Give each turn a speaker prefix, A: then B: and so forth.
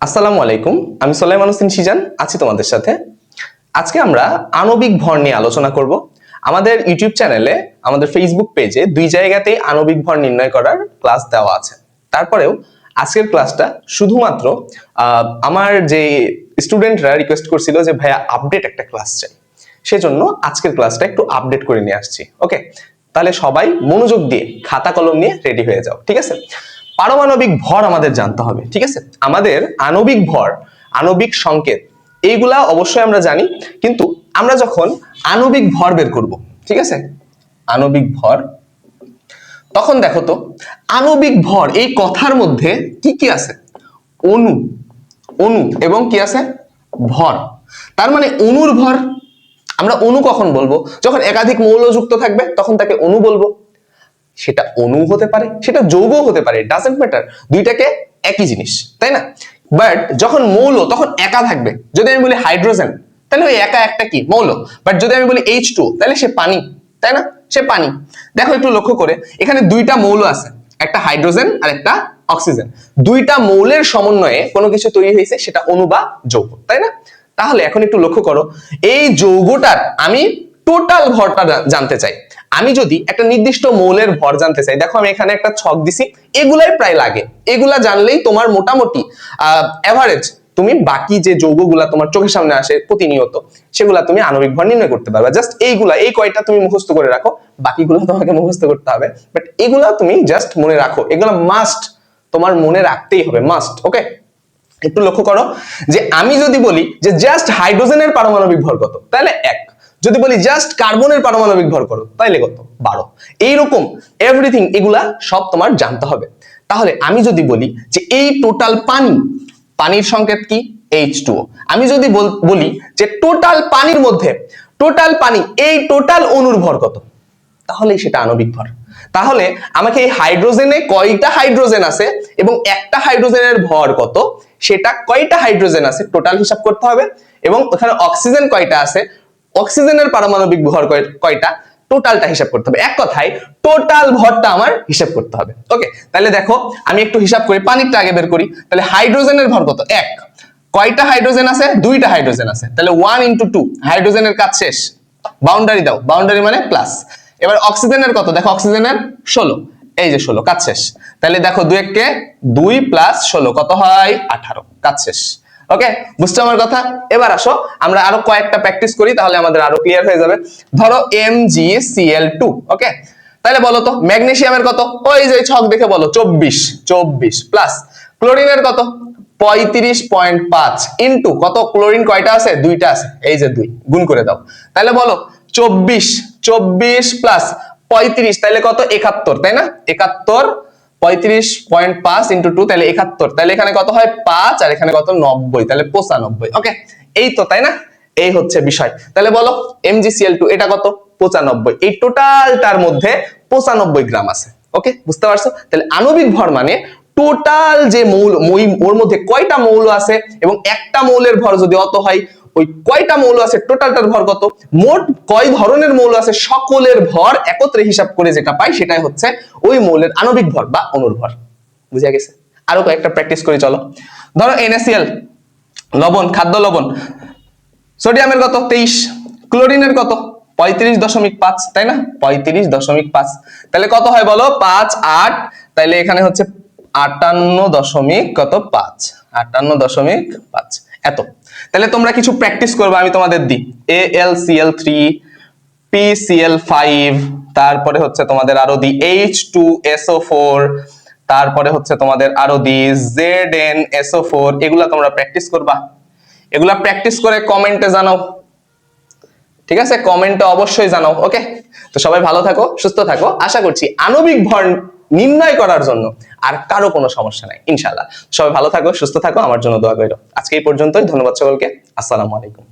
A: আসসালামু আলাইকুম, আমি সুলাইমান হোসেন সিজান আছি তোমাদের সাথে। আজকে আমরা আণবিক ভর নিয়ে আলোচনা করব। আমাদের ইউটিউব চ্যানেলে, আমাদের ফেসবুক পেজে দুই জায়গাতেই আণবিক ভর নির্ণয় করার ক্লাস দেওয়া আছে। তারপরেও আজকের ক্লাসটা শুধুমাত্র আমার যে স্টুডেন্টরা রিকোয়েস্ট করছিল যে ভাইয়া আপডেট একটা ক্লাস চাই, সেজন্য আজকের ক্লাসটা একটু আপডেট করে নিয়ে আসছি। ওকে, তাহলে সবাই মনোযোগ দিয়ে খাতা কলম নিয়ে রেডি হয়ে যাও, ঠিক আছে? পারমাণবিক ভর আমাদের জানতে হবে, ঠিক আছে? আমাদের আণবিক ভর, আণবিক সংকেত এইগুলা অবশ্যই আমরা জানি, কিন্তু আমরা যখন আণবিক ভর বের করব, ঠিক আছে, আণবিক ভর, তখন দেখো তো আণবিক ভর এই কথার মধ্যে কি কি আছে? অণু, অণু এবং কি আছে? ভর। তার মানে অণুর ভর। আমরা অণু কখন বলবো? যখন একাধিক মৌল যুক্ত থাকবে তখন তাকে অণু বলবো। সেটা অণু হতে পারে, সেটা যৌগ হতে পারে, ডাজন্ট ম্যাটার, দুইটাকে একই জিনিস, তাই না? বাট যখন মৌল তখন একা থাকবে। যদি আমি বলি হাইড্রোজেন, তাহলে ওই একা একটা কি মৌল। বাট যদি আমি বলি H2, তাহলে সে পানি, তাই না? সে পানি। দেখো একটু লক্ষ্য করে, এখানে দুইটা মৌল আছে, একটা হাইড্রোজেন আর একটা অক্সিজেন। দুইটা মৌলের সমন্বয়ে কোনো কিছু তৈরি হয়েছে, সেটা অণু বা যৌগ, তাই না? তাহলে এখন একটু লক্ষ্য করো, এই যৌগটার আমি টোটাল ভরটা জানতে চাই। আমি যদি একটা নির্দিষ্ট মৌলের ভর জানতে চাই, দেখো আমি এখানে একটা ছক দিছি, এগুলাই প্রায় লাগে। এগুলা জানলেই তোমার মোটামুটি এভারেজ তুমি বাকি যে যৌগগুলা তোমার চোখের সামনে আসে প্রতিনিয়ত, সেগুলা তুমি আণবিক ভর নির্ণয় করতে পারবে। জাস্ট এইগুলা, এই কয়টা তুমি মুখস্থ করে রাখো, বাকিগুলো তোমাকে মুখস্থ করতে হবে। বাট এগুলা তুমি জাস্ট মনে রাখো, এগুলা মাস্ট, তোমার মনে রাখতেই হবে, মাস্ট। ওকে, একটু লক্ষ্য করো যে আমি যদি বলি যে জাস্ট হাইড্রোজেনের পারমাণবিক ভর কত, তাহলে 1। যদি বলি জাস্ট কার্বনের পারমাণবিক ভর কত, তাইলে কত? 12। এইরকম এভরিথিং, এগুলা সব তোমার জানতে হবে। তাহলে আমি যদি বলি যে এই টোটাল পানি, পানির সংকেত কি? H2O। আমি যদি বলি যে টোটাল পানির মধ্যে, টোটাল পানি, এই টোটাল অণুর ভর কত, তাহলে সেটা আণবিক ভর। তাহলে আমাকে এই হাইড্রোজেনে কয়টা হাইড্রোজেন আছে এবং একটা হাইড্রোজেনের ভর কত, সেটা কয়টা হাইড্রোজেন আছে টোটাল হিসাব করতে হবে, এবং ওখানে অক্সিজেন কয়টা আছে, অক্সিজেনের পারমাণবিক ভর কয়টা, টোটালটা হিসাব করতে হবে। এক কথায় টোটাল ভরটা আমার হিসাব করতে হবে। ওকে, তাহলে দেখো আমি একটু হিসাব করি, পানিরটা আগে বের করি। তাহলে হাইড্রোজেনের ভর কত? 1। কয়টা হাইড্রোজেন আছে? 2টা হাইড্রোজেন আছে। তাহলে 1 × 2, হাইড্রোজেনের কাজ শেষ। বাউন্ডারি দাও, বাউন্ডারি মানে প্লাস। এবার অক্সিজেনের কত? দেখো অক্সিজেনের 16, এই যে 16, কাজ শেষ। তাহলে দেখো 2 × 2 + 16 কত হয়? 18, কাজ শেষ। ওকে, বুঝছো আমার কথা? এবার আসো আমরা আরো কয়েকটা প্র্যাকটিস করি, তাহলে আমাদের আরো ক্লিয়ার হয়ে যাবে। ধরো MgCl2। ওকে, তাহলে বলো তো ম্যাগনেসিয়ামের কত? ওই যে ছক দেখে বলো, 24 প্লাস ক্লোরিনের কত? 35.5 ইনটু কত? ক্লোরিন কয়টা আছে? 2টা আছে, এই যে 2, গুণ করে দাও। তাহলে বলো 24 প্লাস 35, তাহলে কত? 71, তাই না? 71, 35.5 × 2, তাহলে 71। তাহলে এখানে কত হয়? 5, আর এখানে কত? 90, তাহলে 95। ওকে, এই তো, তাই না? এই হচ্ছে বিষয়। তাহলে বলো MgCl2 এটা কত? 95। এই টোটালটার মধ্যে 95 গ্রাম আছে। ওকে, বুঝতে পারছো? তাহলে আণবিক ভর মানে টোটাল যে মৌল, ওর মধ্যে কয়টা মৌল আছে, এবং একটা মৌলের ভর যদি অত হয়, ওই কয়টা মৌল আছে টোটালটার ভর কত, মোট কয় ধরনের মৌল আছে সকলের ভর একত্রে হিসাব করে যেটা পাই, সেটাই হচ্ছে ওই মৌলের আণবিক ভর বা অণুর ভর। বুঝা গেছে? আরো কয়েকটা প্র্যাকটিস করি, চলো। ধরো NaCl, লবণ, খাদ্য লবণ, সোডিয়ামের কত? 23, ক্লোরিনের কত? 35.5, তাই না? 35.5, তাহলে কত হয় বলো? 5, 8, তাহলে এখানে হচ্ছে 58.5 এত। তাহলে তোমরা কিছু প্র্যাকটিস করবে, আমি তোমাদের দিই। AlCl3, PCl5, তারপরে হচ্ছে তোমাদের আরো দিই H2SO4, তারপরে হচ্ছে তোমাদের আরো দিই ZnSO4। এগুলা তোমরা প্র্যাকটিস করবা, এগুলা প্র্যাকটিস করে কমেন্টে জানাও, ঠিক আছে? কমেন্টে অবশ্যই জানাও। ওকে, তো সবাই ভালো থাকো, সুস্থ থাকো। আশা করছি আণবিক ভর নির্ণয় করার জন্য আর কারো কোনো সমস্যা নাই, ইনশাআল্লাহ। সবাই ভালো থাকো, সুস্থ থাকো, আমার জন্য দোয়া করো। আজকে এই পর্যন্তই, ধন্যবাদ সকলকে। আসসালামু আলাইকুম।